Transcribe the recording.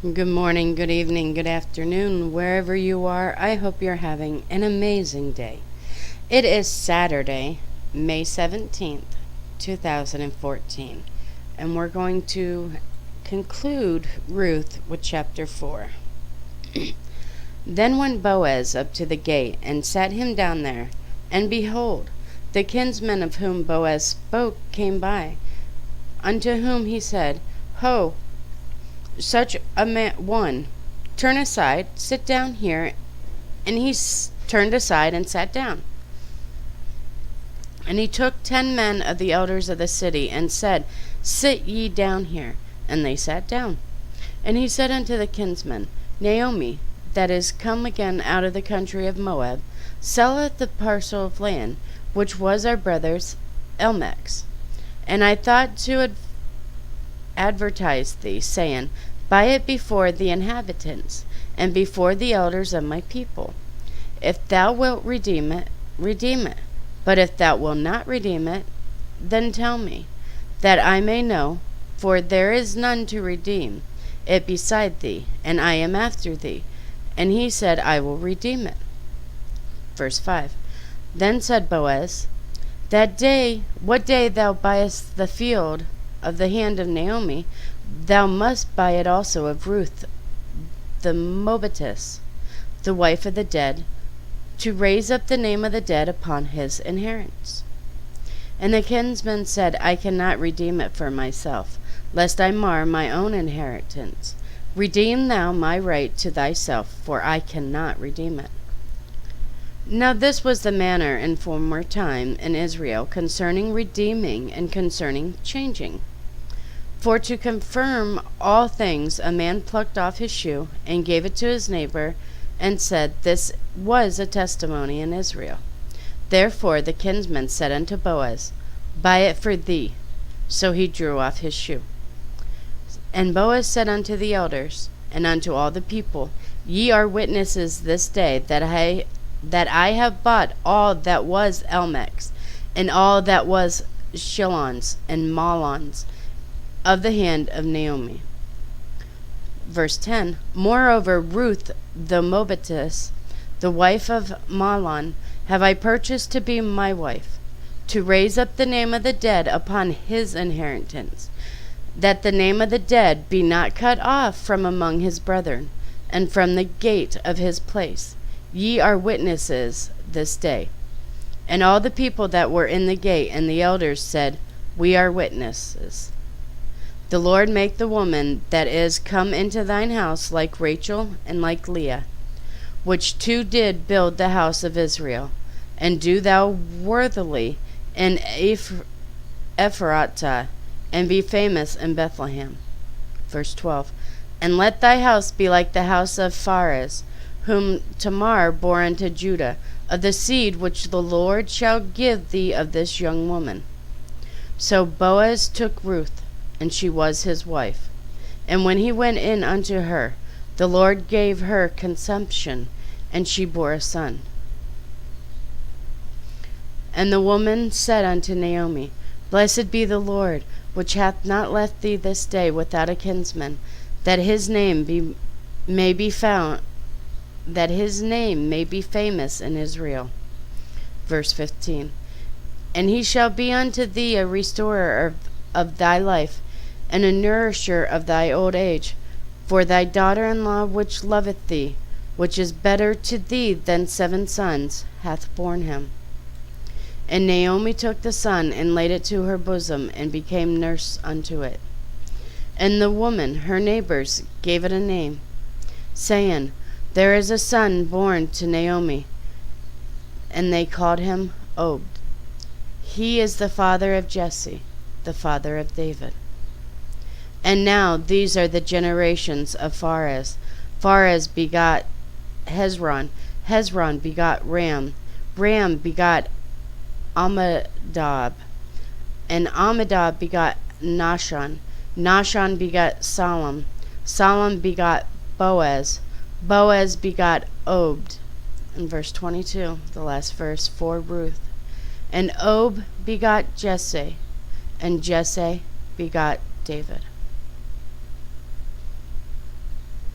Good morning, good evening, good afternoon, wherever you are. I hope you're having an amazing day. It is Saturday, May 17th, 2014, and we're going to conclude Ruth with chapter 4. Then went Boaz up to the gate and sat him down there, and behold, the kinsmen of whom Boaz spoke came by, unto whom he said, Ho, such a one, turn aside, sit down here. And he turned aside and sat down. And he took 10 men of the elders of the city, and said, Sit ye down here. And they sat down. And he said unto the kinsmen, Naomi, that is come again out of the country of Moab, selleth the parcel of land, which was our brother's Elmech's. And I thought to advertise thee, saying, Buy it before the inhabitants, and before the elders of my people. If thou wilt redeem it, redeem it. But if thou wilt not redeem it, then tell me, that I may know, for there is none to redeem it beside thee, and I am after thee. And he said, I will redeem it. Verse 5. Then said Boaz, What day thou buyest the field of the hand of Naomi, thou must buy it also of Ruth the Moabitess, the wife of the dead, to raise up the name of the dead upon his inheritance. And the kinsman said, I cannot redeem it for myself, lest I mar my own inheritance. Redeem thou my right to thyself, for I cannot redeem it. Now this was the manner in former time in Israel concerning redeeming and concerning changing. For to confirm all things a man plucked off his shoe, and gave it to his neighbor, and said, This was a testimony in Israel. Therefore the kinsman said unto Boaz, Buy it for thee. So he drew off his shoe. And Boaz said unto the elders, and unto all the people, Ye are witnesses this day that I have bought all that was Elmech's, and all that was Shilon's and Mahlon's, of the hand of Naomi. Verse 10. Moreover, Ruth the Moabitess, the wife of Mahlon, have I purchased to be my wife, to raise up the name of the dead upon his inheritance, that the name of the dead be not cut off from among his brethren, and from the gate of his place. Ye are witnesses this day. And all the people that were in the gate and the elders said, We are witnesses. The Lord make the woman that is come into thine house like Rachel and like Leah, which two did build the house of Israel. And do thou worthily in Ephratah, and be famous in Bethlehem. Verse 12. And let thy house be like the house of Pharez, whom Tamar bore unto Judah, of the seed which the Lord shall give thee of this young woman. So Boaz took Ruth, and she was his wife. And when he went in unto her, the Lord gave her consumption, and she bore a son. And the woman said unto Naomi, Blessed be the Lord, which hath not left thee this day without a kinsman, that his name may be famous in Israel. Verse 15. And he shall be unto thee a restorer of thy life, and a nourisher of thy old age, for thy daughter-in-law which loveth thee, which is better to thee than 7 sons, hath borne him. And Naomi took the son, and laid it to her bosom, and became nurse unto it. And the woman, her neighbors, gave it a name, saying, There is a son born to Naomi. And they called him Obed. He is the father of Jesse, the father of David. And now these are the generations of Pharez. Pharez begot Hezron. Hezron begot Ram. Ram begot Amminadab. And Amminadab begot Nahshon. Nahshon begot Salom. Salom begot Boaz. Boaz begot Obed. In verse 22, the last verse for Ruth. And Obed begot Jesse. And Jesse begot David.